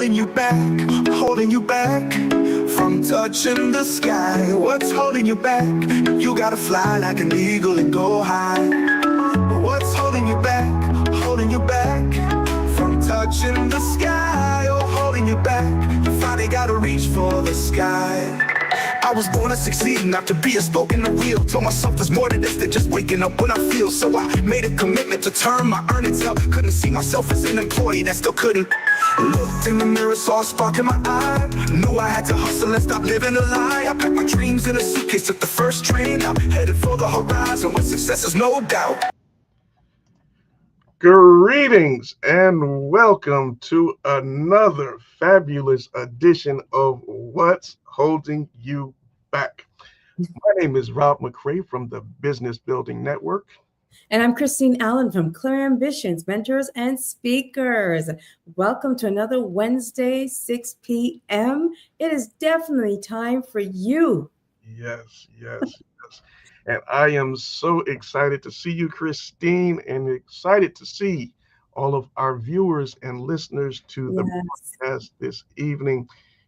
Holding you back from touching the sky. What's holding you back? You gotta fly like an eagle and go high. What's holding you back? Holding you back from touching the sky. Oh, holding you back. You finally gotta reach for the sky. I was born to succeed, not to be a spoke in the wheel. Told myself there's more than this than just waking up when I feel. So I made a commitment to turn my earnings up. Couldn't see myself as an employee that still couldn't. Looked in the mirror, saw a spark in my eye. Knew I had to hustle and stop living a lie. I packed my dreams in a suitcase, took the first train out, headed for the horizon where success is no doubt. Greetings and welcome to another fabulous edition of What's Holding You Back. My name is Rob McCray from the Business Building Network. And I'm Christine Allen from Clear Ambitions, Mentors and Speakers. Welcome to another Wednesday, 6 p.m. It is definitely time for you. Yes. And I am so excited to see you, Christine, and excited to see all of our viewers and listeners to the broadcast this evening.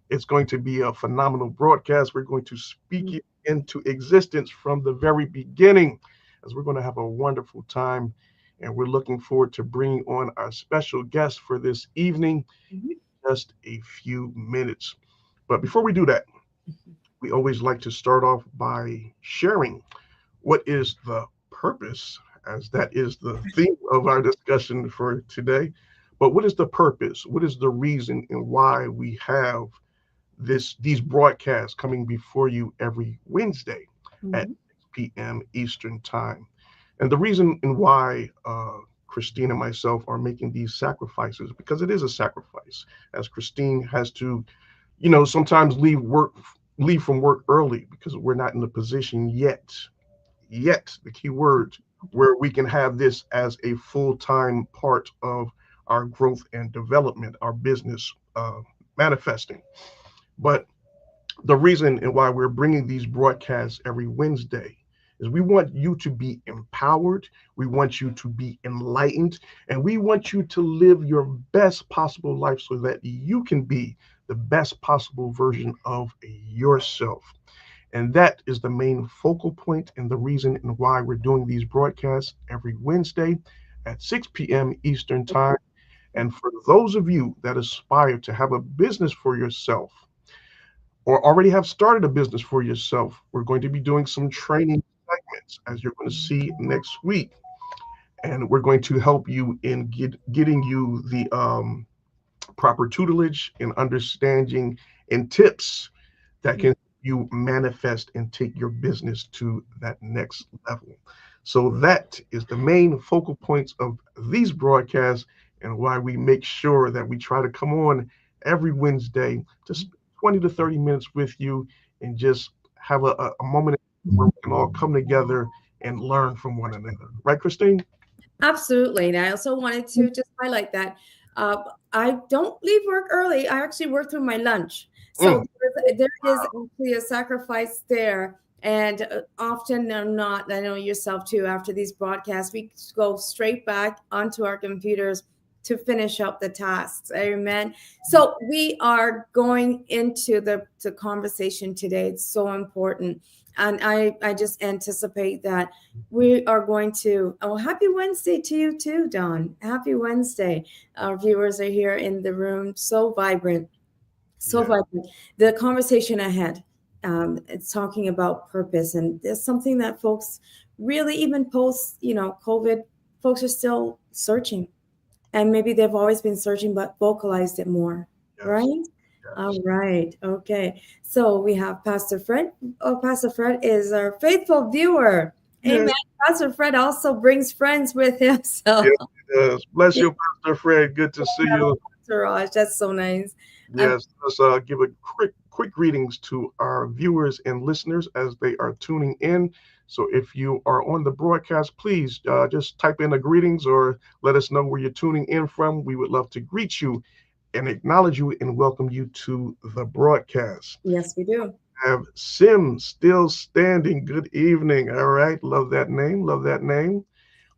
It's going to be a phenomenal broadcast. We're going to speak it into existence from the very beginning, as we're going to have a wonderful time. And we're looking forward to bringing on our special guest for this evening in just a few minutes. But before we do that, we always like to start off by sharing what is the purpose, as that is the theme of our discussion for today. But what is the purpose? What is the reason and why we have these broadcasts coming before you every Wednesday at 6 p.m. Eastern Time? And the reason and why Christine and myself are making these sacrifices, because it is a sacrifice, as Christine has to, sometimes leave from work early because we're not in the position yet, the key word, where we can have this as a full-time part of our growth and development, our business manifesting. But the reason and why we're bringing these broadcasts every Wednesday is we want you to be empowered, we want you to be enlightened, and we want you to live your best possible life so that you can be the best possible version of yourself. And that is the main focal point and the reason and why we're doing these broadcasts every Wednesday at 6 p.m. Eastern Time. And for those of you that aspire to have a business for yourself or already have started a business for yourself, we're going to be doing some training segments, as you're going to see next week. And we're going to help you in getting you the proper tutelage and understanding and tips that can you manifest and take your business to that next level. So that is the main focal points of these broadcasts and why we make sure that we try to come on every Wednesday to spend 20 to 30 minutes with you and just have a moment where we can all come together and learn from one another. Right, Christine? Absolutely. And I also wanted to just highlight that I don't leave work early. I actually work through my lunch. So there is actually a sacrifice there. And often or not, I know yourself too, after these broadcasts, we go straight back onto our computers to finish up the tasks. Amen. So we are going into the conversation today. It's so important. And I just anticipate that we are going to, happy Wednesday to you too, Don. Happy Wednesday. Our viewers are here in the room, so vibrant. Vibrant. The conversation ahead, it's talking about purpose, and there's something that folks really, even post, COVID, folks are still searching, and maybe they've always been searching, but vocalized it more, right? Yes. All right. Okay. So we have Pastor Fred. Oh, Pastor Fred is our faithful viewer. Amen. Yes. Pastor Fred also brings friends with him. So yes. Bless you, Pastor Fred. Good to see you. Raj, that's so nice. Yes, let's give a quick greetings to our viewers and listeners as they are tuning in. So if you are on the broadcast, please just type in a greetings or let us know where you're tuning in from. We would love to greet you and acknowledge you and welcome you to the broadcast. Yes, we do. Have Sim still standing. Good evening. All right. Love that name.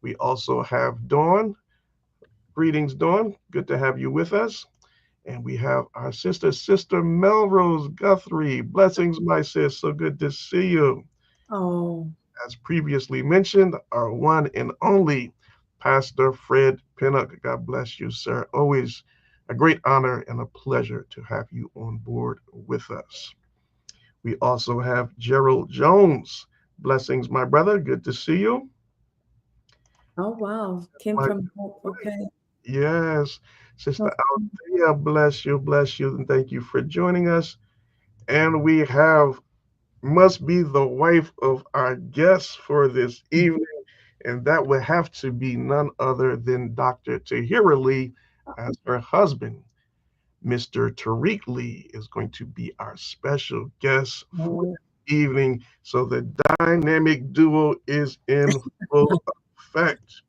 We also have Dawn. Greetings, Dawn. Good to have you with us. And we have our Sister Melrose Guthrie. Blessings, my sis. So good to see you. Oh, As previously mentioned, our one and only Pastor Fred Pinnock. God bless you, sir. Always a great honor and a pleasure to have you on board with us. We also have Gerald Jones. Blessings, my brother. Good to see you. oh, wow. Came My, from Hope. Okay. yes, Sister Okay. Althea, bless you, and thank you for joining us. And we have must be the wife of our guest for this evening, and that would have to be none other than Dr. Tahira Lee as her husband. Mr. Tarik Lee is going to be our special guest for Oh, the evening. So the dynamic duo is in full effect.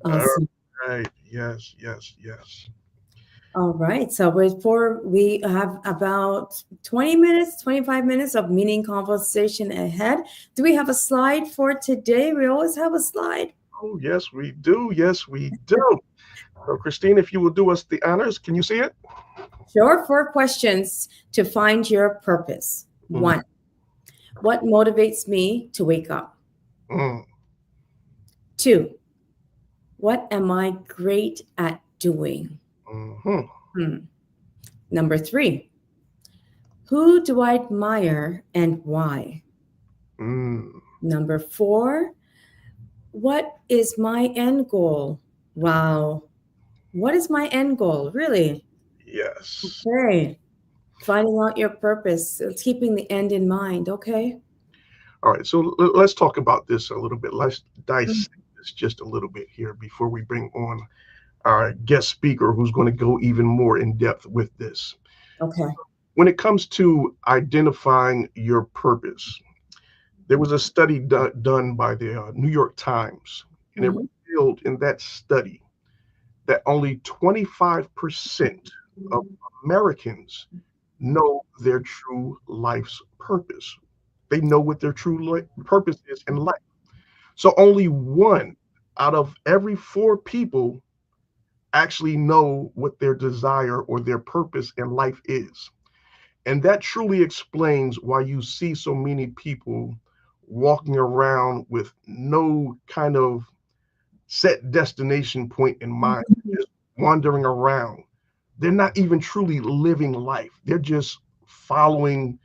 All awesome. right. Yes, yes, yes. All right. So before we have about 20 minutes, 25 minutes of meeting conversation ahead. Do we have a slide for today? We always have a slide. Oh, yes, we do. Yes, we do. So, Christine, if you will do us the honors, can you see it? Sure. 4 questions to find your purpose. Mm, 1, what motivates me to wake up? mm, 2, what am I great at doing? mhm, Hmm. Number 3, who do I admire and why? mm. Number 4, what is my end goal? Wow. What is my end goal? Really? Yes. Okay. Finding out your purpose, keeping the end in mind. Okay. All right. So let's talk about this a little bit. Let's Mm. dissect this just a little bit here before we bring on our guest speaker who's going to go even more in depth with this. Okay. When it comes to identifying your purpose, there was a study done by the New York Times, and it Mhm. revealed in that study that only 25% of Americans know their true life's purpose. They know what their true purpose is in life. So only one out of every four people actually know what their desire or their purpose in life is. And that truly explains why you see so many people walking around with no kind of set destination point in mind, Mhm. just wandering around. They're not even truly living life. They're just following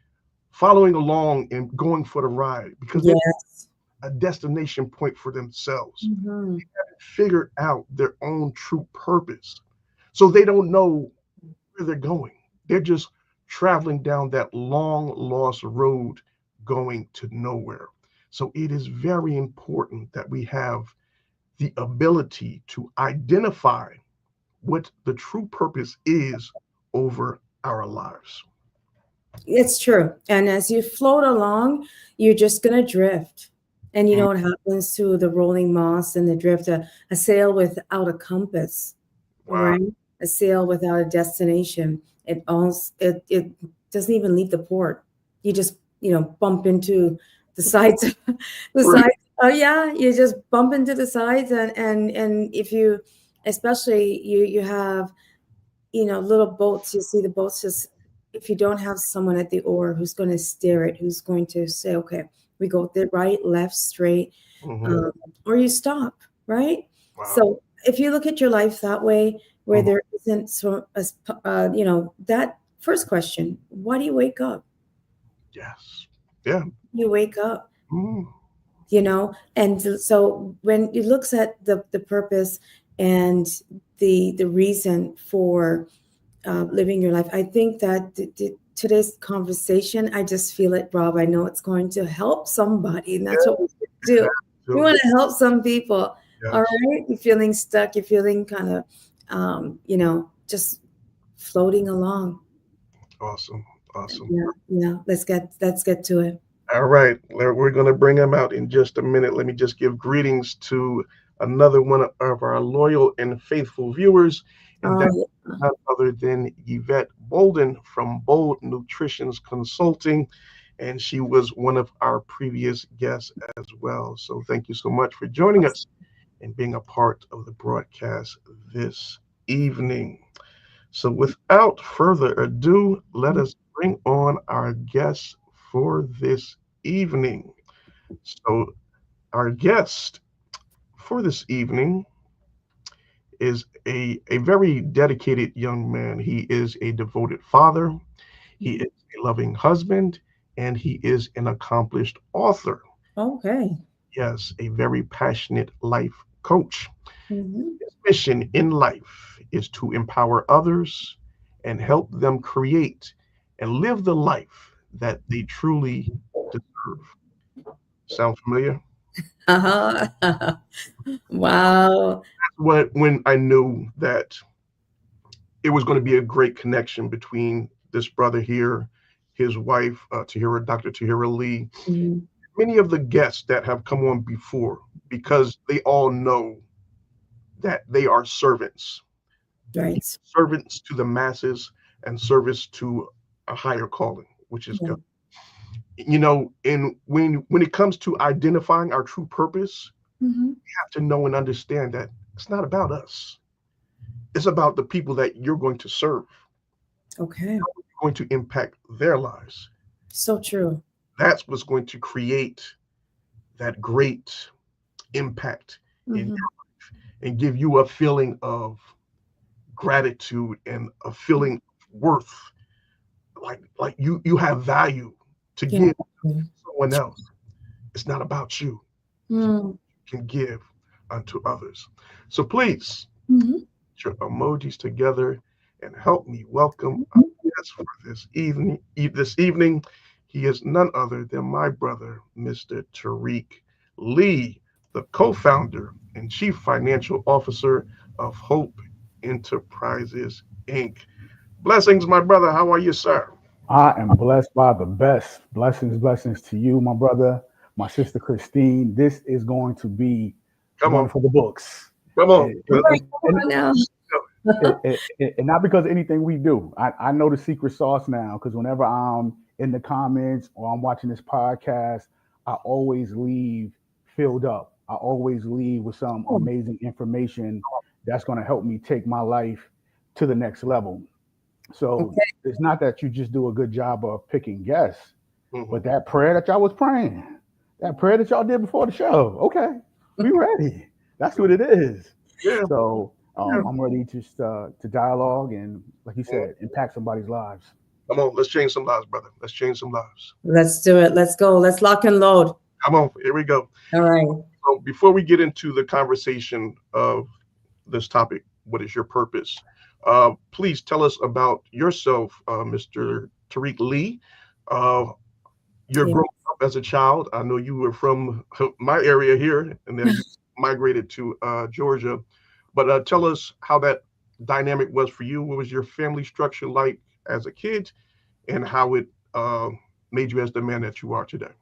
along and going for the ride because they're Yes. a destination point for themselves. Mhm. Figure out their own true purpose. So they don't know where they're going. They're just traveling down that long lost road going to nowhere. So it is very important that we have the ability to identify what the true purpose is over our lives. It's true. And as you float along, you're just going to drift. And you Mm, know what happens to the rolling moss and the drift, a sail without a compass, wow. right? A sail without a destination. It doesn't even leave the port. You just, bump into the sides, the Right. sides. Oh yeah, you just bump into the sides and if you, especially you have little boats. You see the boats just, if you don't have someone at the oar who's going to steer it, who's going to say, okay, we go the right, left, straight, Mhm. um, or you stop, right? Wow. So if you look at your life that way, where Mhm. there isn't that first question, why do you wake up? Yes. Yeah. You wake up, Mhm. and so when it looks at the purpose and the reason for living your life. I think that today's conversation, I just feel it, Rob. I know it's going to help somebody, and that's what we should do. We So, want to help some people. All yes. right, you're feeling stuck. You're feeling kind of, just floating along. Awesome. Awesome. Yeah, yeah. Let's get to it. All right, we're going to bring him out in just a minute. Let me just give greetings to another one of our loyal and faithful viewers, and Oh, that's none other than Yvette Bolden from Bold Nutrition's Consulting, and she was one of our previous guests as well. So thank you so much for joining us and being a part of the broadcast this evening. So without further ado, let us bring on our guest for this evening. So our guest for this evening is a very dedicated young man. He is a devoted father, he is a loving husband, and he is an accomplished author. Okay. Yes, a very passionate life coach. Mhm. His mission in life is to empower others and help them create and live the life that they truly deserve. Sound familiar? Uh-huh. Wow. When I knew that it was going to be a great connection between this brother here, his wife, Tahira, Dr. Tahira Lee, Mhm. many of the guests that have come on before, because they all know that they are servants, Right. servants to the masses and service to a higher calling, which is Yeah. God. And when it comes to identifying our true purpose, Mhm. we have to know and understand that it's not about us. It's about the people that you're going to serve, Okay. going to impact their lives. So true. That's what's going to create that great impact in Mhm. and give you a feeling of gratitude and a feeling of worth, like you have value to Yeah. give someone else. It's not about you. You Mm. can give unto others. So please Mhm. put your emojis together and help me welcome our guest for this evening. He is none other than my brother, Mr. Tarik Lee, the co-founder and chief financial officer of Hope Enterprises Inc. Blessings, my brother. How are you, sir? I am blessed by the best. Blessings, blessings to you, my brother, my sister Christine. This is going to be Come one on, for the books. come on. And, All and, right. and, Come and, on now. and not because of anything we do. I know the secret sauce now because whenever I'm in the comments or I'm watching this podcast, I always leave filled up. I always leave with some amazing information that's going to help me take my life to the next level. So Okay. it's not that you just do a good job of picking guests, Mhm. but that prayer that y'all was praying, that prayer that y'all did before the show, okay, we ready. That's what it is. Yeah, So yeah. I'm ready to dialogue and, like you Mhm. said, impact somebody's lives. Come on, let's change some lives, brother. Let's change some lives. Let's do it. Let's go. Let's lock and load. Come on, here we go. All right. So before we get into the conversation of this topic, what is your purpose? Please tell us about yourself, Mr. Tarik Lee. Uh, you're Yeah. growing up as a child. I know you were from my area here, and then you migrated to Georgia. But tell us how that dynamic was for you. What was your family structure like as a kid, and how it made you as the man that you are today?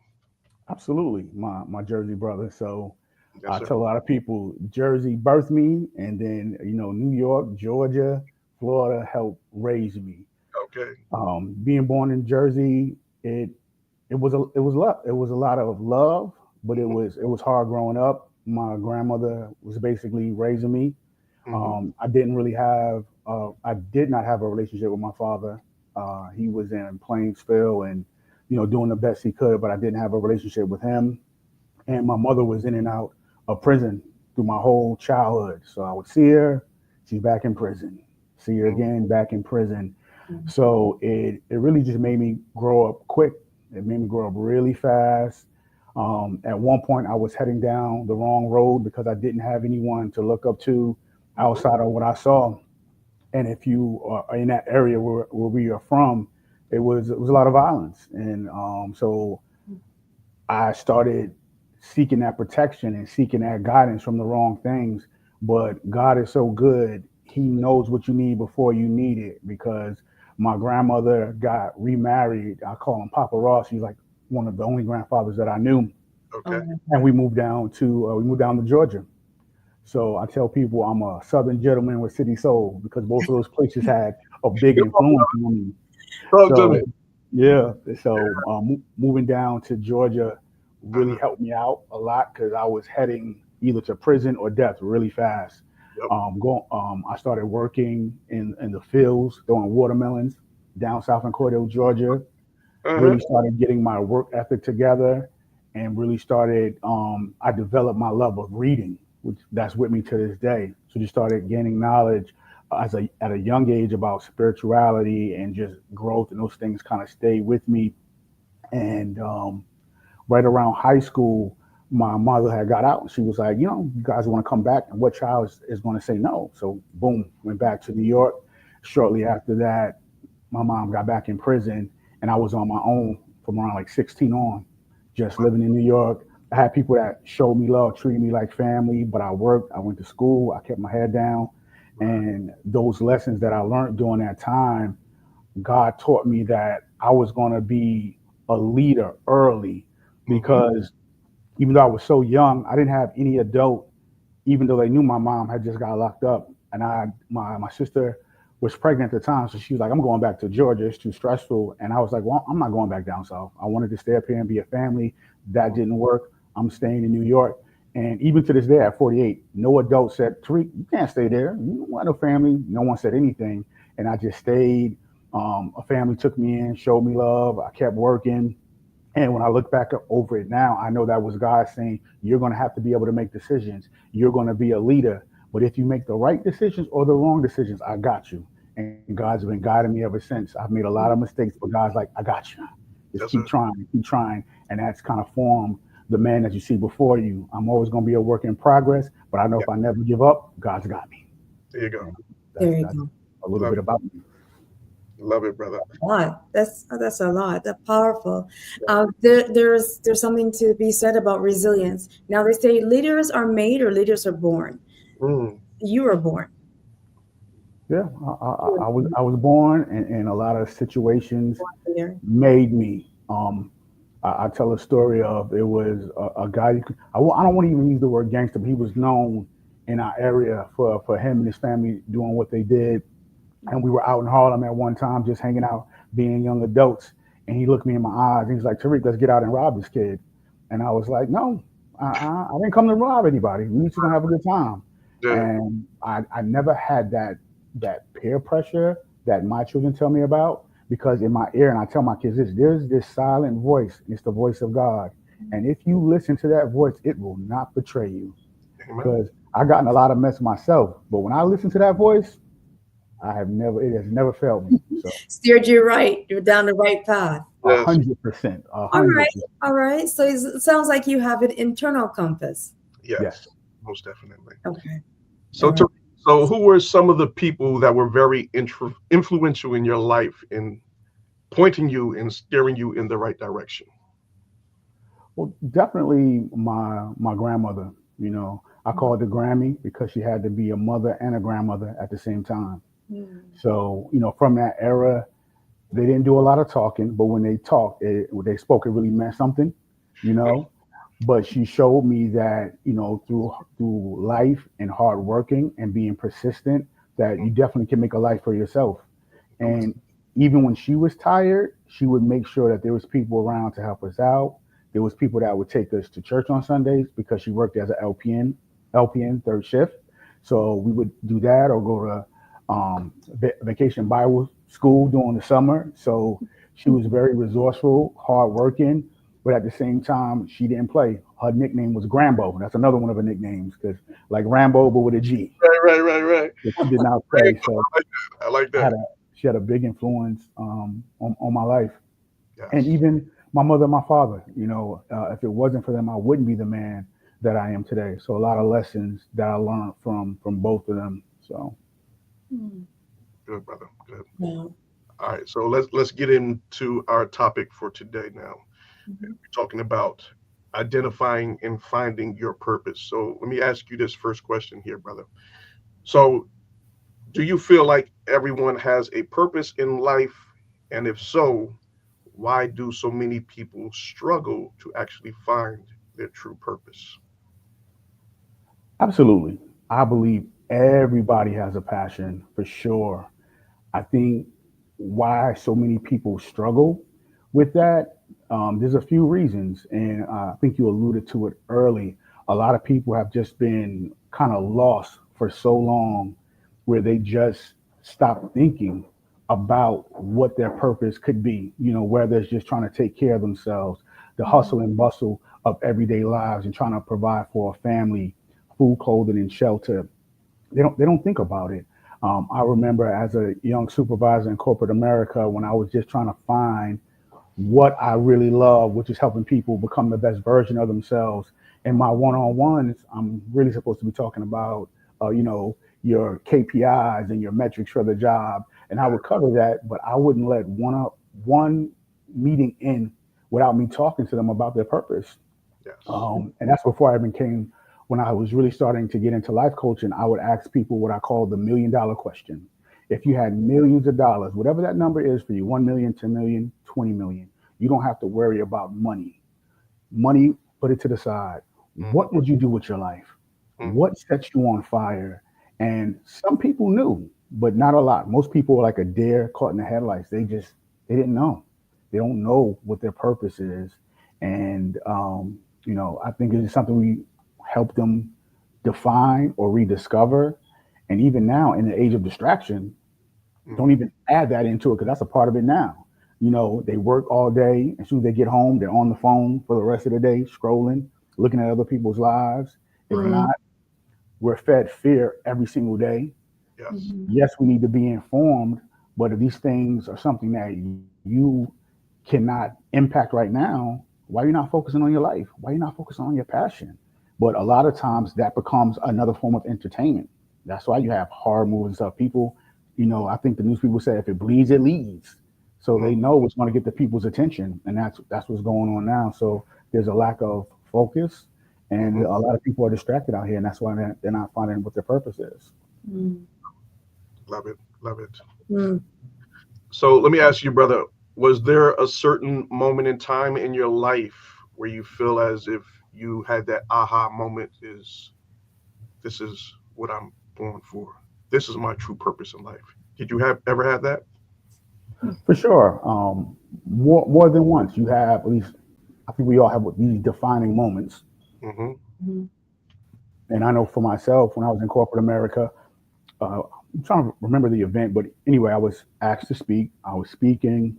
Absolutely, my Jersey brother. So Yes, I sir. tell a lot of people Jersey birthed me, and then New York, Georgia, Florida helped raise me. Okay. Being born in Jersey, it it was a lot of love, but Hmm. it was hard growing up. My grandmother was basically raising me. Hmm. I did not have a relationship with my father. He was in Plainsville and doing the best he could, but I didn't have a relationship with him. And my mother was in and out of prison through my whole childhood. So I would see her, she's back in prison. See her again, back in prison. So it really just made me grow up quick. It made me grow up really fast. At one point, I was heading down the wrong road because I didn't have anyone to look up to Hmm. outside of what I saw. And if you are in that area where we are from, it was a lot of violence. And so I started seeking that protection and seeking that guidance from the wrong things. But God is so good. He knows what you need before you need it because my grandmother got remarried. I call him Papa Ross. He's like one of the only grandfathers that I knew. Okay. Oh, And we moved down to Georgia. So I tell people I'm a Southern gentleman with city soul because both of those places had a big influence on me. Talk to me. So yeah, so moving down to Georgia really Uh-huh. helped me out a lot because I was heading either to prison or death really fast. Yep. I started working in the fields, throwing watermelons down south in Cordell, Georgia. Uh-huh. Really started getting my work ethic together, and really started. I developed my love of reading, which that's with me to this day. So just started gaining knowledge at a young age about spirituality and just growth, and those things kind of stayed with me. And right around high school, my mother had got out and she was like, you guys want to come back? And what child is going to say no? So, boom, went back to New York. Shortly after that, my mom got back in prison and I was on my own from around like 16 on, just living in New York. I had people that showed me love, treated me like family, but I worked, I went to school, I kept my head down. And those lessons that I learned during that time, God taught me that I was going to be a leader early, Mm-hmm. because even though I was so young, I didn't have any adult, even though they knew my mom had just got locked up. And my sister was pregnant at the time. So she was like, I'm going back to Georgia. It's too stressful. And I was like, well, I'm not going back down south. I wanted to stay up here and be a family. That didn't work. I'm staying in New York. And even to this day at 48, no adult said, Tarik, you can't stay there. You don't want no family. No one said anything. And I just stayed. A family took me in, showed me love. I kept working. And when I look back over it now, I know that was God saying, you're going to have to be able to make decisions. You're going to be a leader. But if you make the right decisions or the wrong decisions, I got you. And God's been guiding me ever since. I've made a lot of mistakes, but God's like, I got you. Just Yes, sir. keep trying, keep trying. And that's kind of formed the man that you see before you. I'm always going to be a work in progress, but I know Yeah. if I never give up, God's got me. There you go. And There you that's go. a little Love bit it. about me. Love it, brother. A lot. That's a lot. That's powerful. There's something to be said about resilience. Now they say leaders are made or leaders are born. Mm. You were born. Yeah, You were born I was born, and a lot of situations a leader. made me. I tell a story of, it was a guy. I don't want to even use the word gangster, but he was known in our area for him and his family doing what they did. And we were out in Harlem at one time, just hanging out, being young adults. And he looked me in my eyes. And he's like, Tarik, let's get out and rob this kid. And I was like, no, I didn't come to rob anybody. We just gonna have a good time. Yeah. And I never had that peer pressure that my children tell me about, because in my ear, and I tell my kids this, there's this silent voice, and it's the voice of God. And if you listen to that voice, it will not betray you. Amen. Because I got in a lot of mess myself, but when I listen to that voice, it has never failed me. So Steered you right. You're down the right path. Yes. 100%, All right. 100%. All right. So it sounds like you have an internal compass. Yes. Yes. Most definitely. Okay. So, All right. so who were some of the people that were very influential in your life in pointing you and steering you in the right direction? Well, definitely my grandmother. I call her the Grammy because she had to be a mother and a grandmother at the same time. Mm. So, from that era, they didn't do a lot of talking, but when they talked, when they spoke, it really meant something, you know. But she showed me that, through life and hard working and being persistent, that you definitely can make a life for yourself. And even when she was tired, she would make sure that there was people around to help us out. There was people that would take us to church on Sundays because she worked as an LPN third shift. So we would do that or go to vacation Bible school during the summer. So she was very resourceful, hardworking, but at the same time, she didn't play. Her nickname was Grambo. That's another one of her nicknames, because like Rambo, but with a G. Right. But she did not play. So I like had that. she had a big influence on my life, and Yes. even my mother and my father. If it wasn't for them, I wouldn't be the man that I am today. So a lot of lessons that I learned from both of them. So Mm. Good, brother. Good. Wow. All right. So let's get into our topic for today now. Mhm. We're talking about identifying and finding your purpose. So let me ask you this first question here, brother. So do you feel like everyone has a purpose in life? And if so, why do so many people struggle to actually find their true purpose? absolutely, I believe everybody has a passion for sure. I think why so many people struggle with that, there's a few reasons, and I think you alluded to it early. A lot of people have just been kind of lost for so long where they just stop thinking about what their purpose could be, whether it's just trying to take care of themselves, the hustle and bustle of everyday lives and trying to provide for a family, food, clothing, and shelter. They don't think about it. I remember as a young supervisor in corporate America when I was just trying to find what I really love, which is helping people become the best version of themselves. In my one-on-ones, I'm really supposed to be talking about, your KPIs and your metrics for the job, and I would cover that, but I wouldn't let one meeting in without me talking to them about their purpose. Yes. And that's before I became, when I was really starting to get into life coaching, I would ask people what I call the $1,000,000 question. If you had millions of dollars, whatever that number is for you, 1 million, 10 million, 20 million, you don't have to worry about money. Money, put it to the side. What would you do with your life? What sets you on fire? And some people knew, but not a lot. Most people were like a deer caught in the headlights. They didn't know. They don't know what their purpose is. And, I think it's something we help them define or rediscover. And even now in the age of distraction, don't even add that into it because that's a part of it now. They work all day. As soon as they get home, they're on the phone for the rest of the day, scrolling, looking at other people's lives. If not, we're fed fear every single day. Yes. Yes, we need to be informed, but if these things are something that you cannot impact right now, why are you not focusing on your life? Why are you not focusing on your passion? But a lot of times that becomes another form of entertainment. That's why you have horror movies and stuff. People, I think the news people say if it bleeds, it leads. So they know it's going to get the people's attention, and that's what's going on now. So there's a lack of focus, and a lot of people are distracted out here, and that's why they're not finding what their purpose is. Love it. Love it. So let me ask you, brother, was there a certain moment in time in your life where you feel as if you had that aha moment this is what I'm born for? This is my true purpose in life. Did you ever have that? For sure. More than once. You have, at least, I think we all have these defining moments. And I know for myself, when I was in corporate America, I'm trying to remember the event, but anyway, I was asked to speak. I was speaking,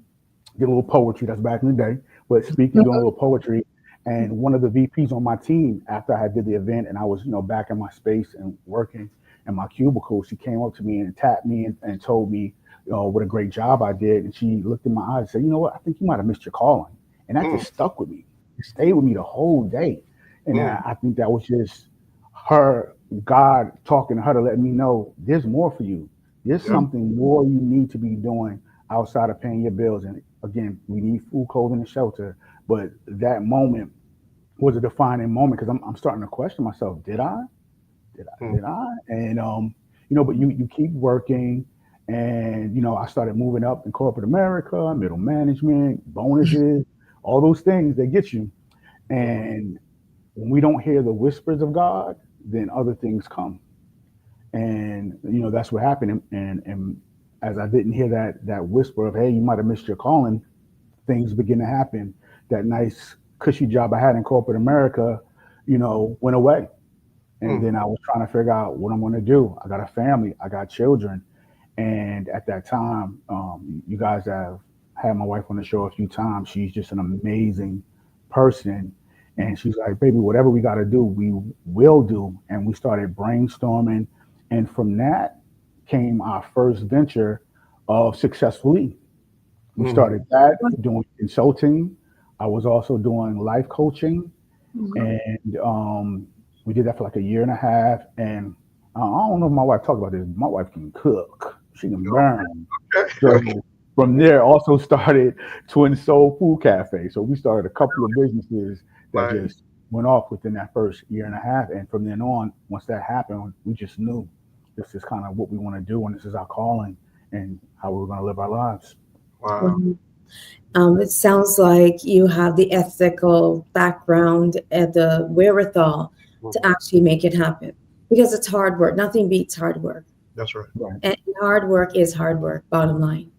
did a little poetry. That's back in the day, but speaking, doing a little poetry. And one of the VPs on my team, after I did the event and I was, back in my space and working in my cubicle, she came up to me and tapped me and told me, what a great job I did. And she looked in my eyes and said, you know what, I think you might have missed your calling. And that just stuck with me. It stayed with me the whole day. And I think that was just her, God talking to her to let me know there's more for you. There's something more you need to be doing outside of paying your bills. And again, we need food, clothing, and shelter. But that moment was a defining moment because I'm starting to question myself. Did I? And, but you keep working. And, I started moving up in corporate America, middle management, bonuses, all those things that get you. And when we don't hear the whispers of God, then other things come. And, that's what happened. And as I didn't hear that whisper of, hey, you might have missed your calling, things begin to happen. That nice, cushy job I had in corporate America, went away. And then I was trying to figure out what I'm going to do. I got a family, I got children. And at that time, you guys have had my wife on the show a few times. She's just an amazing person. And she's like, baby, whatever we got to do, we will do. And we started brainstorming. And from that came our first venture of Successfully. We started that doing consulting. I was also doing life coaching. And we did that for like a year and a half. And I don't know if my wife talked about this. My wife can cook. She can burn. So from there, also started Twin Soul Food Cafe. So we started a couple of businesses that just went off within that first year and a half. And from then on, once that happened, we just knew this is kind of what we want to do. And this is our calling and how we're going to live our lives. Wow. It sounds like you have the ethical background and the wherewithal to actually make it happen because it's hard work. Nothing beats hard work. That's right. And hard work is hard work, bottom line.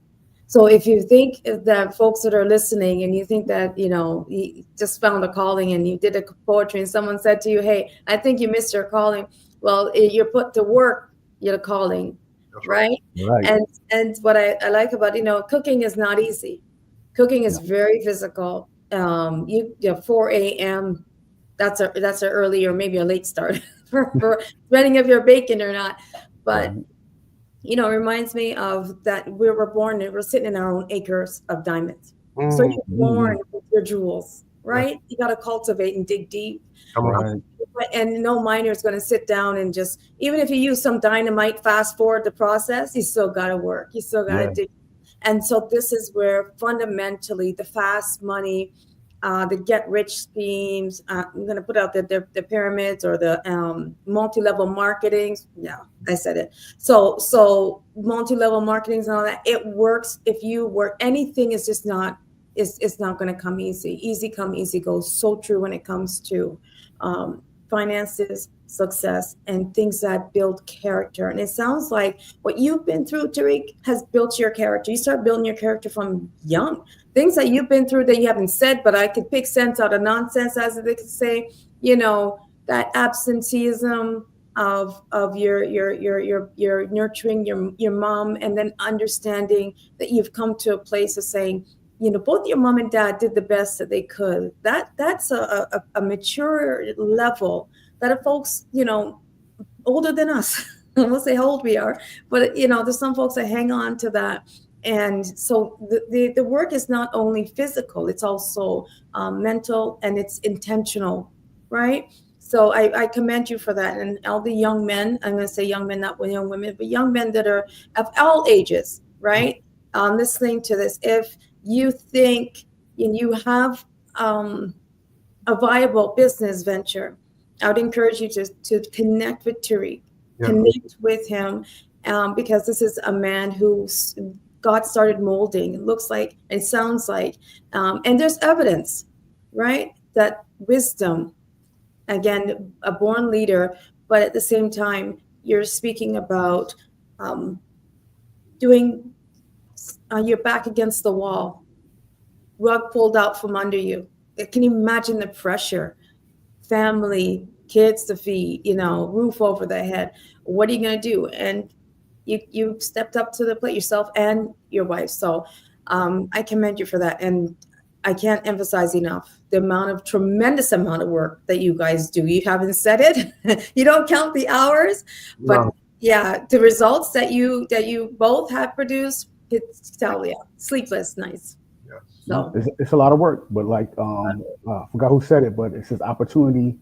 So if you think that folks that are listening and you think that, you just found a calling and you did a poetry and someone said to you, hey, I think you missed your calling. Well, you're put to work, your calling, That's right. right? Right. And what I like about, cooking is not easy. Cooking is Yeah. very physical. You 4 a.m. That's a early or maybe a late start for depending if you're baking or not. But Right. it reminds me of that we were born and we're sitting in our own acres of diamonds. So Mm, you're born Mhm. with your jewels, yeah. right? You got to cultivate and dig deep. Come on. Right. And no miner is going to sit down and just, even if you use some dynamite, fast forward the process, you still got to work. You still got to Yeah. dig. And so this is where fundamentally the fast money, the get rich schemes, I'm going to put out the pyramids or the multi-level marketing. Yeah, I said it. So multi-level marketings and all that, it works if you work. Anything is just not, it's not going to come easy. Easy come, easy go. So true when it comes to finances, success, and things that build character. And it sounds like what you've been through, Tarik, has built your character. You start building your character from young. Things that you've been through that you haven't said, but I could pick sense out of nonsense, as they could say. That absenteeism of your nurturing your mom, and then understanding that you've come to a place of saying, both your mom and dad did the best that they could. That's a mature level that are folks, older than us. I won't say how old we are, but there's some folks that hang on to that. And so the work is not only physical, it's also mental, and it's intentional, right? So I commend you for that. And all the young men, I'm going to say young men, not young women, but young men that are of all ages, right? Listening to this, if you think and you have a viable business venture, I would encourage you to connect with Tarik, Yeah. connect with him, because this is a man who God started molding. It looks like, it sounds like, and there's evidence, right? That wisdom, again, a born leader, but at the same time, you're speaking about doing your back against the wall, rug pulled out from under you. Can you imagine the pressure? Family, kids to feed, roof over their head. What are you going to do? And you stepped up to the plate, yourself and your wife. So I commend you for that. And I can't emphasize enough the tremendous amount of work that you guys do. You haven't said it. You don't count the hours, but No. yeah, the results that you both have produced, it's tell you, sleepless nights. Yes. No, So it's a lot of work, but like I forgot who said it, but it says opportunity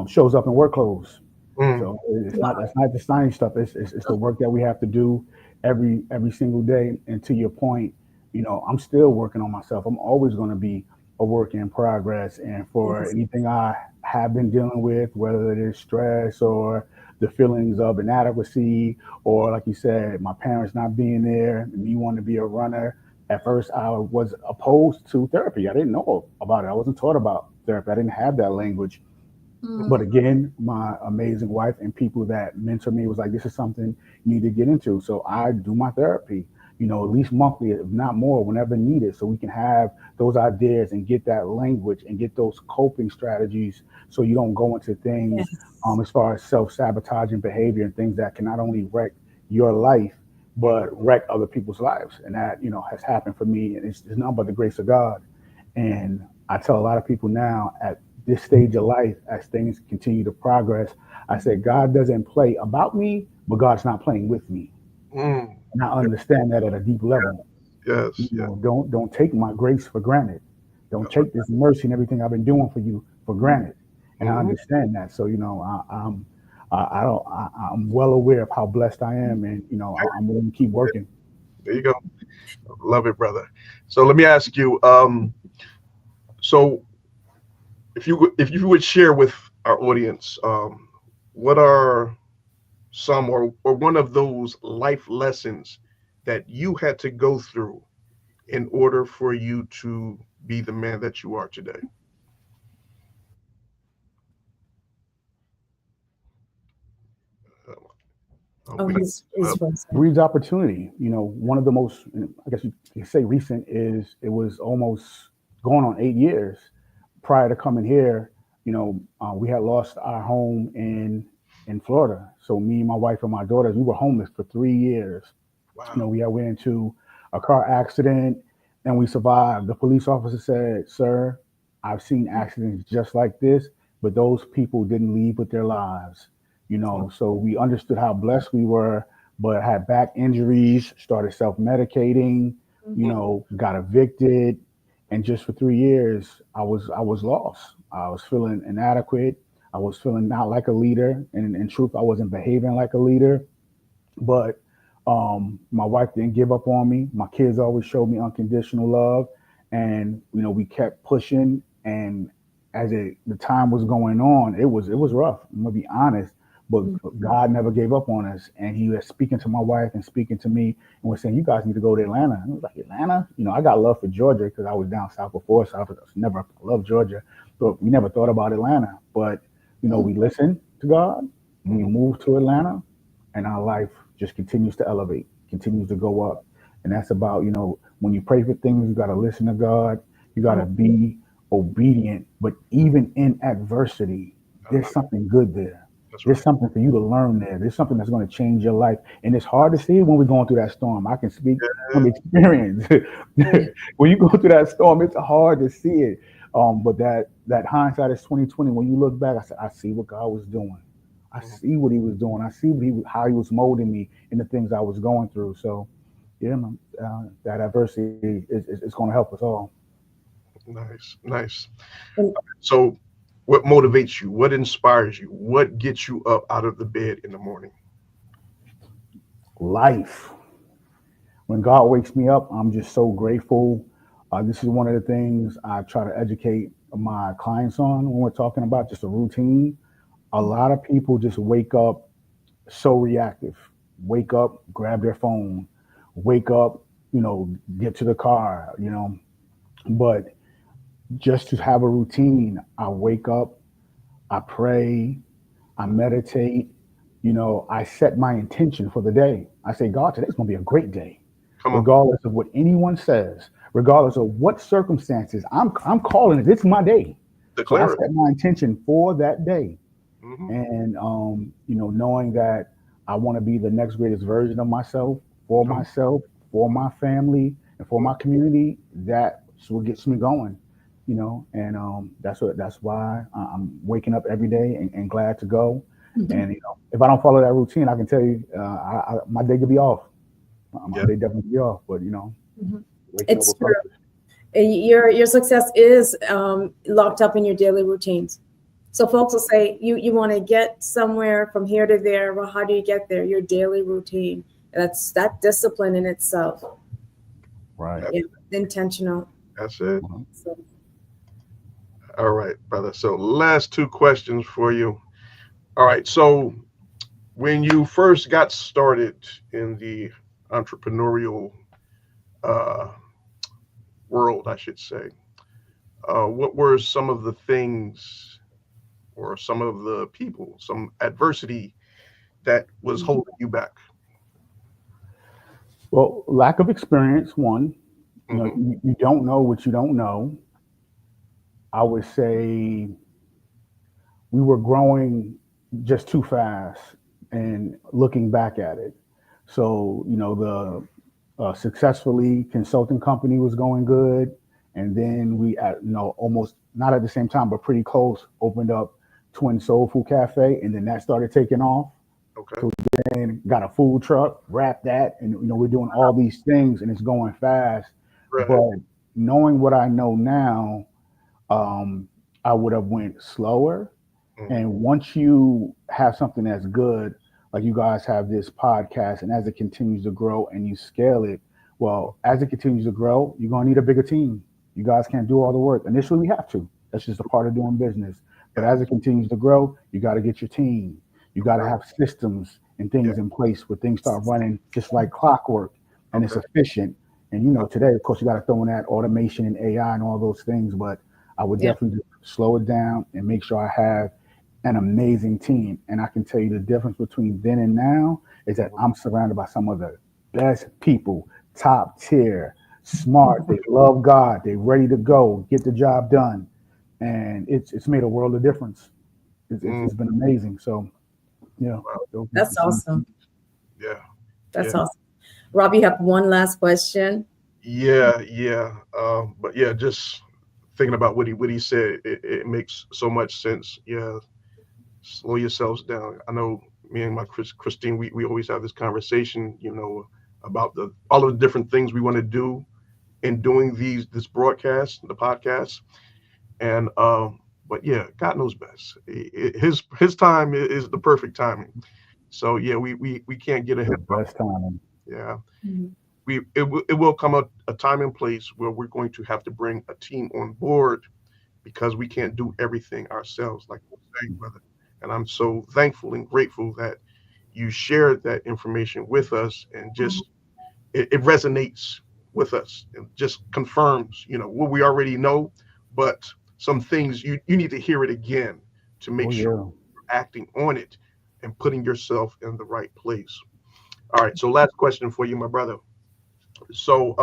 shows up in work clothes. Mm, So it's not the science stuff. It's the work that we have to do every single day. And to your point, I'm still working on myself. I'm always going to be a work in progress. And for yes. anything I have been dealing with, whether it is stress or the feelings of inadequacy, or like you said, my parents not being there, me wanting to be a runner. At first, I was opposed to therapy. I didn't know about it. I wasn't taught about therapy. I didn't have that language. But Mm, again, my amazing wife and people that mentor me was like, this is something you need to get into. So I do my therapy, at least monthly, if not more, whenever needed, so we can have those ideas and get that language and get those coping strategies so you don't go into things yes. as far as self-sabotaging behavior and things that can not only wreck your life, but wreck other people's lives. And that, has happened for me. And it's nothing but the grace of God. And I tell a lot of people now at this stage of life, as things continue to progress, I said, God doesn't play about me, but God's not playing with me. mm, And I understand that at a deep level. yes. Yeah. Don't take my grace for granted. Don't That's right. take this mercy and everything I've been doing for you for granted. And I Hmm. understand that. So, I don't, I'm well aware of how blessed I am, and I'm willing to keep working. There you go. Love it, brother. So let me ask you. So if you would share with our audience, what are some or one of those life lessons that you had to go through in order for you to be the man that you are today? Oh, We he's frozen. Breeds opportunity. One of the most, I guess you could say, recent is it was almost going on 8 years prior to coming here. We had lost our home in in Florida. So me, my wife, and my daughters, we were homeless for 3 years. Wow. We had went into a car accident and we survived. The police officer said, "Sir, I've seen accidents just like this, but those people didn't leave with their lives." So we understood how blessed we were, but had back injuries, started self-medicating, got evicted, and just for 3 years, I was lost. I was feeling inadequate. I was feeling not like a leader, and in truth, I wasn't behaving like a leader. But my wife didn't give up on me. My kids always showed me unconditional love, and we kept pushing. And as the time was going on, it was rough. I'm gonna be honest, but God never gave up on us, and He was speaking to my wife and speaking to me, and was saying, "You guys need to go to Atlanta." And I was like, "Atlanta?" I got love for Georgia because I was down south before, so I was never loved Georgia, but we never thought about Atlanta. But we listened to God, we moved to Atlanta, and our life just continues to elevate, continues to go up. And that's about, when you pray for things, you got to listen to God. You got to be obedient. But even in adversity, there's something good there. That's There's right. something for you to learn there. There's something that's going to change your life. And it's hard to see when we're going through that storm. I can speak from Yeah. experience. When you go through that storm, it's hard to see it. But that hindsight is 2020. When you look back, I said, I see what God was doing. I see what He was doing. I see how He was molding me in the things I was going through. So, yeah, man, that adversity is going to help us all. Nice, nice. And So, what motivates you? What inspires you? What gets you up out of the bed in the morning? Life. When God wakes me up, I'm just so grateful. This is one of the things I try to educate my clients on when we're talking about just a routine. A lot of people just wake up so reactive. Wake up, grab their phone, wake up, get to the car, But just to have a routine, I wake up, I pray, I meditate, I set my intention for the day. I say, God, today's going to be a great day, Come on, regardless of what anyone says, regardless of what circumstances. I'm calling it. It's my day. So I declare it. set my intention for that day. Hmm. And knowing that I want to be the next greatest version of Come myself, for my family, and for on. my community. That's what gets me going. And that's why I'm waking up every day and glad to go. And if I don't follow that routine, I can tell you, my day could be off. My Yeah. day definitely be off. But waking up it's with true. purpose. Your success is locked up in your daily routines. So folks will say, you want to get somewhere from here to there. Well, how do you get there? Your daily routine. That's that discipline in itself. Right. That- Yeah, intentional. That's it. So, All right, brother. So, last two questions for you. All right. So, when you first got started in the entrepreneurial uh, world, I should say, what were some of the things or some of the people, some adversity that was holding you back? Well, lack of experience, one. Hmm. You don't know what you don't know. I would say we were growing just too fast and looking back at it. So, the successfully consulting company was going good. And then we, almost not at the same time, but pretty close, opened up Twin Soul Food Cafe. And then that started taking off. Okay. So then got a food truck, wrapped that. And, we're doing all these things and it's going fast. Right. But knowing what I know now, um, I would have went slower. Mhm. And once you have something that's good, like you guys have this podcast, and as it continues to grow and you scale it, well, as it continues to grow, you're gonna need a bigger team. You guys can't do all the work. Initially, we have to. That's just a part of doing business. But Yeah. as it continues to grow, you got to get your team. You got to Okay. have systems and Yeah. things in place where things start running just like clockwork, and it's Okay. efficient. And today, of course, you got to throw in that automation and AI and all those things. But I would yeah. definitely just slow it down and make sure I have an amazing team. And I can tell you the difference between then and now is that I'm surrounded by some of the best people, top tier, smart. They love God. They're ready to go, get the job done, and it's made a world of difference. It's, it's, Mm. it's been amazing. So Yeah. That's awesome. Yeah. That's Yeah. awesome. Rob, you have one last question. Yeah. Yeah. But yeah, just thinking about what he said, it makes so much sense. Yeah. Slow yourselves down. I know me and my Christine, we always have this conversation, about all of the different things we want to do in doing this broadcast, the podcast. And but yeah, God knows best. His time is the perfect timing. So yeah, we can't get ahead the of best time. yeah. Mhm. It will come a time and place where we're going to have to bring a team on board because we can't do everything ourselves, like you're saying, brother. And I'm so thankful and grateful that you shared that information with us, and just it resonates with us and just confirms, what we already know, but some things you need to hear it again to make Oh sure yeah. you're acting on it and putting yourself in the right place. All right, so last question for you, my brother. So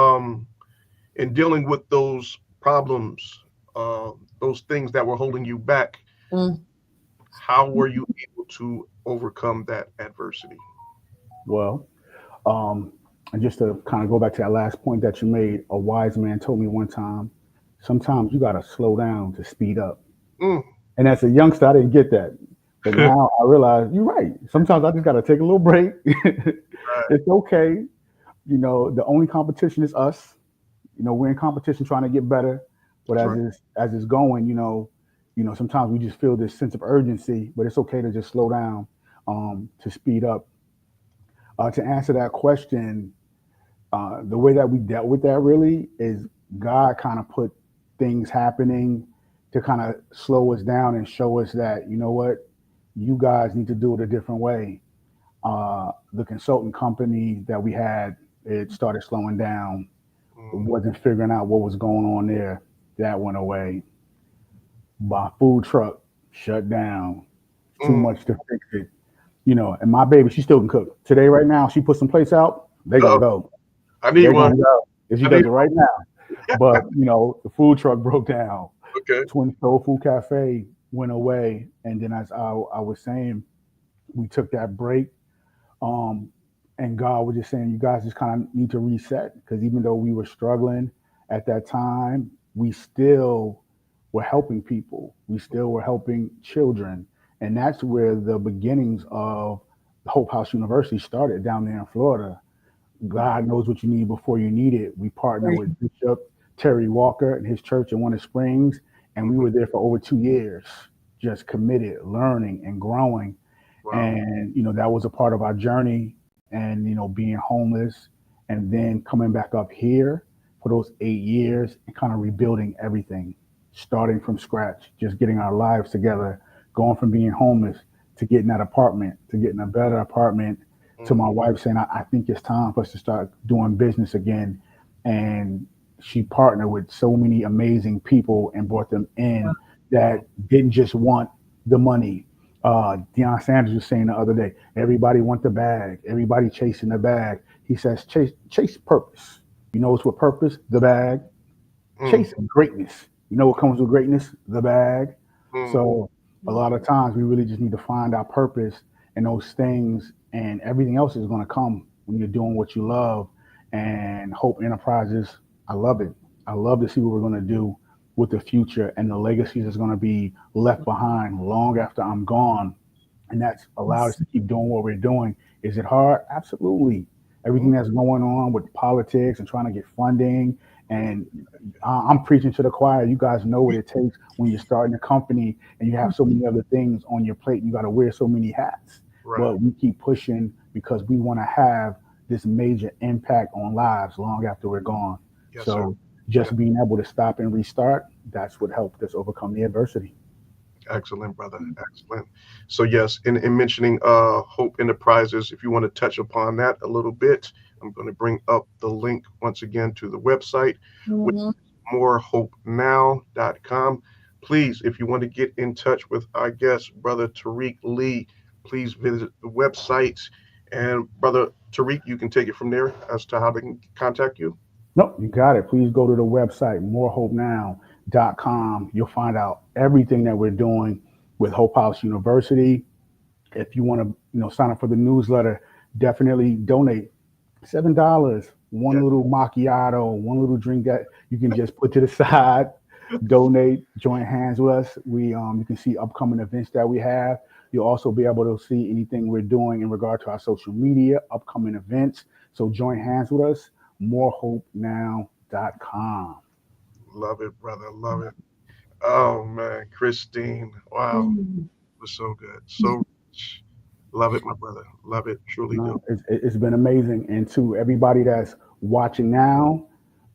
in dealing with those problems, those things that were holding you back, Mm. how were you able to overcome that adversity? Well, um, and just to kind of go back to that last point that you made, a wise man told me one time, sometimes you got to slow down to speed up. Mm. And as a youngster, I didn't get that. But now I realize you're right. Sometimes I just got to take a little break. Right. It's okay. The only competition is us. We're in competition trying to get better. But That's as right. it's going, sometimes we just feel this sense of urgency. But it's okay to just slow down, to speed up. To answer that question, the way that we dealt with that really is God kind of put things happening to kind of slow us down and show us that, you know what, you guys need to do it a different way. The consultant company that we had, it started slowing down, Mm. wasn't figuring out what was going on there. That went away. My food truck shut down. Too Mm. much to fix it. And my baby, she still can cook. Today, right now, she put some plates out, they gonna Uh-oh. go. I need They're one. gonna go. If she I does need it right now. But the food truck broke down. Okay. Twin Soul Food Cafe went away, and then as I was saying, we took that break. Um, and God was just saying, you guys just kind of need to reset because even though we were struggling at that time, we still were helping people. We still were helping children, and that's where the beginnings of Hope House University started down there in Florida. God knows what you need before you need it. We partnered Right. with Bishop Terry Walker and his church in Winter Springs, and we Mhm. were there for over 2 years, just committed, learning and growing. Wow. And that was a part of our journey. And being homeless, and then coming back up here for those 8 years and kind of rebuilding everything, starting from scratch, just getting our lives together, going from being homeless to getting that apartment, to getting a better apartment, to my Mm. wife saying, I think it's time for us to start doing business again. And she partnered with so many amazing people and brought them in that didn't just want the money. Deion Sanders was saying the other day, everybody want the bag, everybody chasing the bag. He says, chase purpose. You know what's with purpose? The bag. Mm. Chase greatness. You know what comes with greatness? The bag. Mm. So a lot of times we really just need to find our purpose in those things, and everything else is going to come when you're doing what you love. And Hope Enterprises, I love it. I love to see what we're going to do with the future and the legacies that's going to be left behind long after I'm gone. And that's allowed us Yes. to keep doing what we're doing. Is it hard? Absolutely. Mm. Everything that's going on with politics and trying to get funding, and I'm preaching to the choir. You guys know what it takes when you're starting a company and you have so many other things on your plate. You got to wear so many hats. Right. But we keep pushing because we want to have this major impact on lives long after we're gone. Yes, sir. So Yeah. just being able to stop and restart, that's what helped us overcome the adversity. Excellent, brother. Excellent. So yes, in mentioning Hope Enterprises, if you want to touch upon that a little bit, I'm going to bring up the link once again to the website, which Mhm. is morehopenow.com. Please, if you want to get in touch with our guest, brother Tarik Lee, please visit the website. And brother Tarik, you can take it from there as to how they can contact you. Nope, you got it. Please go to the website, morehopenow.com. You'll find out everything that we're doing with Hope House University. If you want to, sign up for the newsletter, definitely donate. $7, one little macchiato, one little drink that you can just put to the side, donate, join hands with us. You can see upcoming events that we have. You'll also be able to see anything we're doing in regard to our social media, upcoming events. So join hands with us, morehopenow.com. Love it, brother. Love it. Oh man, Christine. Wow. Mm. It was so good. So rich. Love it, my brother. Love it. Truly do. No, it's been amazing. And to everybody that's watching now,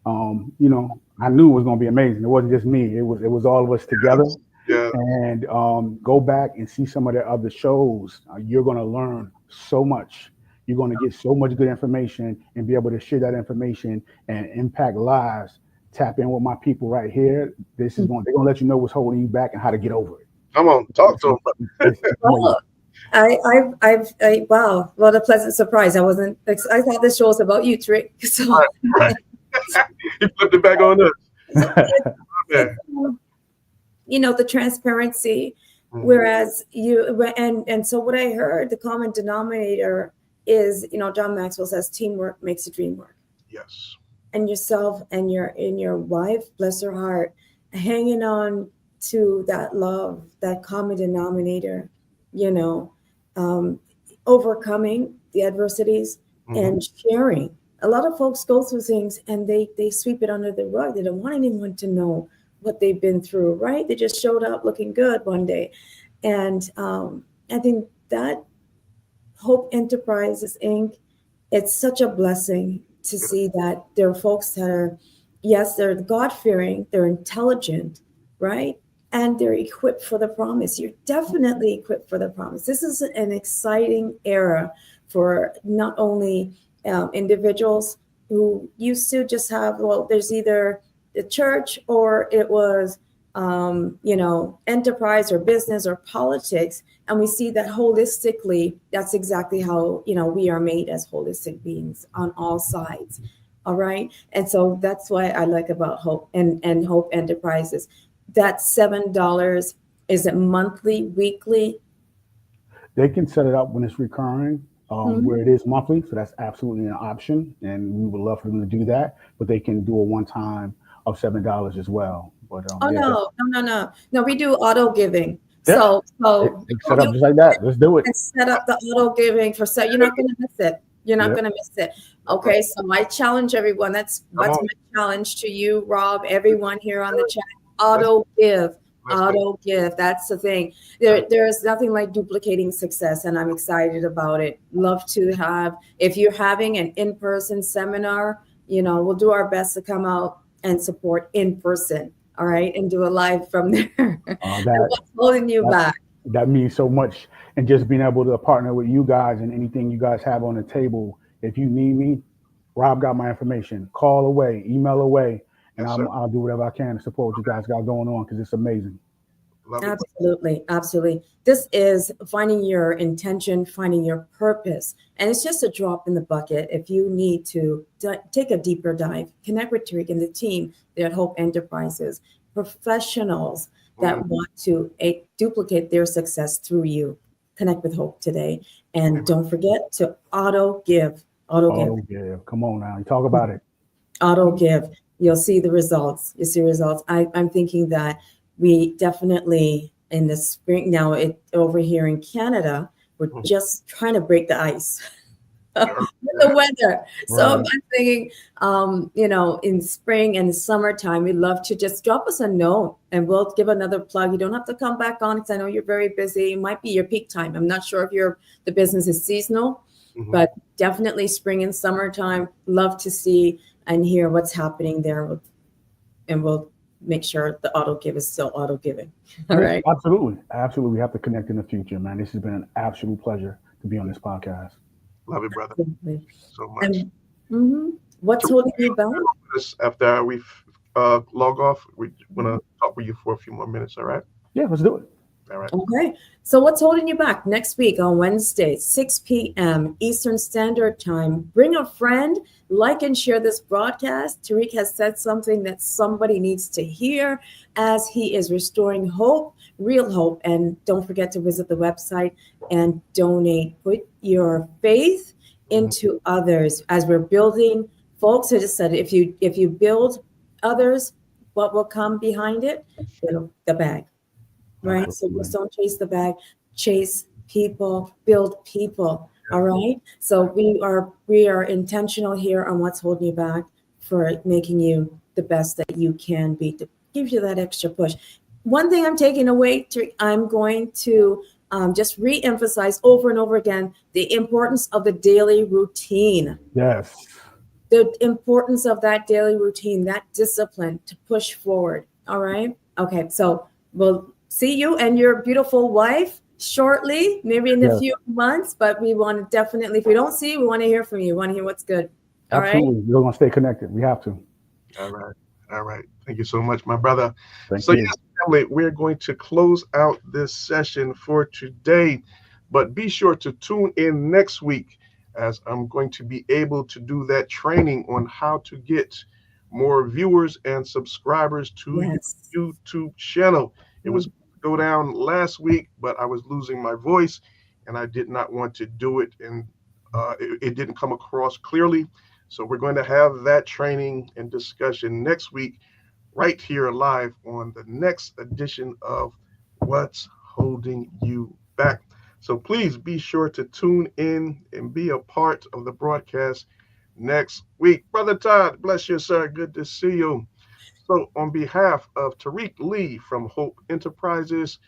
I knew it was going to be amazing. It wasn't just me. It was all of us together. Yes. Yeah. And go back and see some of their other shows. You're going to learn so much. You're going to get so much good information and be able to share that information and impact lives. Tap in with my people right here. They're going to let you know what's holding you back and how to get over it. Come on, talk to him. Oh, wow, what a pleasant surprise. I thought this show was about you, Tarik. So Right. He flipped it back on us. Yeah. The transparency, whereas so what I heard, the common denominator is, John Maxwell says, teamwork makes the dream work. Yes. And yourself and your wife, bless her heart, hanging on to that love, that common denominator, overcoming the adversities and sharing. A lot of folks go through things and they sweep it under the rug. They don't want anyone to know what they've been through, right? They just showed up looking good one day. And I think that Hope Enterprises, Inc., it's such a blessing to see that there are folks that are, yes, they're God-fearing, they're intelligent, right? And they're equipped for the promise. You're definitely equipped for the promise. This is an exciting era for not only individuals who used to just have, there's either the church or it was, enterprise or business or politics. And we see that holistically, that's exactly how, we are made as holistic beings on all sides. All right. And so that's why I like about Hope and Hope Enterprises. That $7, is it monthly, weekly? They can set it up when it's recurring, where it is monthly. So that's absolutely an option. And we would love for them to do that. But they can do a one-time of $7 as well. But No, we do auto giving. Yeah. So set up just like that. Let's do it. And set up the auto giving you're not going to miss it. You're not going to miss it. Okay, so I challenge everyone. That's my challenge to you, Rob, everyone here on the chat. Auto give. That's the thing. There's nothing like duplicating success, and I'm excited about it. Love to have, if you're having an in-person seminar, we'll do our best to come out and support in person. All right, and do a live from there. What's holding you back? That means so much. And just being able to partner with you guys and anything you guys have on the table. If you need me, Rob got my information. Call away, email away, and I'll do whatever I can to support what you guys got going on because it's amazing. Absolutely. This is finding your intention, finding your purpose. And it's just a drop in the bucket. If you need to take a deeper dive, connect with Tarik and the team there at Hope Enterprises, professionals that want to duplicate their success through you. Connect with Hope today. And don't forget to auto give. Auto give. Come on now. You talk about it. Auto give. You'll see the results. I'm thinking that we definitely in the spring now over here in Canada, we're just trying to break the ice with the weather. So I'm thinking, in spring and summertime, we'd love to just drop us a note and we'll give another plug. You don't have to come back on because I know you're very busy. It might be your peak time. I'm not sure if the business is seasonal, but definitely spring and summertime. Love to see and hear what's happening there. And we'll make sure the auto give is still auto giving. All right. Absolutely. We have to connect in the future, man. This has been an absolute pleasure to be on this podcast. Love it, brother. Absolutely. So much. What's holding you back? After we log off, we want to talk with you for a few more minutes. All right. Yeah, let's do it. All right. Okay. So what's holding you back? Next week on Wednesday, 6 p.m. Eastern Standard Time. Bring a friend, like and share this broadcast. Tarik has said something that somebody needs to hear as he is restoring hope, real hope. And don't forget to visit the website and donate. Put your faith into others as we're building. Folks, I just said if you build others, what will come behind it? The bag. Right. So just don't chase the bag, chase people, build people. All right. So we are intentional here on what's holding you back for making you the best that you can be, to give you that extra push. One thing I'm taking away, I'm going to just re-emphasize over and over again the importance of the daily routine. Yes. The importance of that daily routine, that discipline to push forward. All right. Okay. So we'll see you and your beautiful wife shortly, maybe in a few months, but we want to definitely, if we don't see you, we want to hear from you. We want to hear what's good. All Absolutely. right. We're going to stay connected. We have to. All right. All right. Thank you so much, my brother. Thank you. Yes, family, we're going to close out this session for today, but be sure to tune in next week as I'm going to be able to do that training on how to get more viewers and subscribers to your YouTube channel. It was go down last week, but I was losing my voice and I did not want to do it, and it didn't come across clearly. So we're going to have that training and discussion next week right here live on the next edition of What's Holding You Back. So please be sure to tune in and be a part of the broadcast next week. Brother Todd, bless you, sir. Good to see you. So on behalf of Tarik Lee from Hope Enterprises,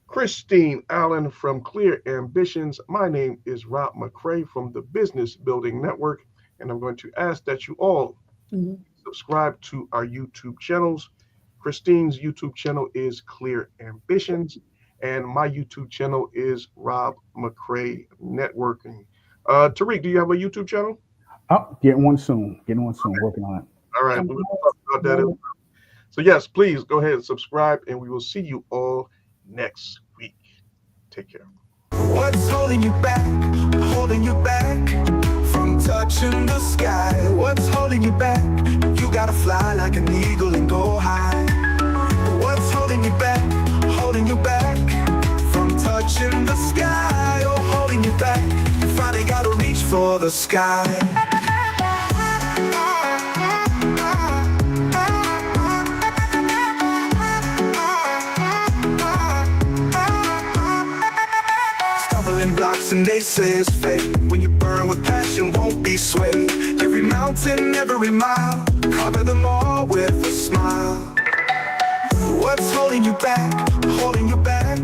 Christine Allen from Clear Ambitions, my name is Rob McCray from the Business Building Network, and I'm going to ask that you all subscribe to our YouTube channels. Christine's YouTube channel is Clear Ambitions, and my YouTube channel is Rob McCray Networking. Tarik, do you have a YouTube channel? Oh, getting one soon. Working on it. All right. We'll talk about that as well. So yes, please go ahead and subscribe, and we will see you all next week. Take care. What's holding you back? Holding you back from touching the sky. What's holding you back? You gotta fly like an eagle and go high. What's holding you back? Holding you back from touching the sky. Oh, holding you back. You finally gotta reach for the sky. Blocks and they say it's fake. When you burn with passion, won't be swayed. Every mountain, every mile, cover them all with a smile. What's holding you back? Holding you back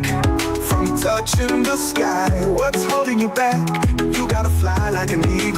from touching the sky. What's holding you back? You gotta fly like an eagle.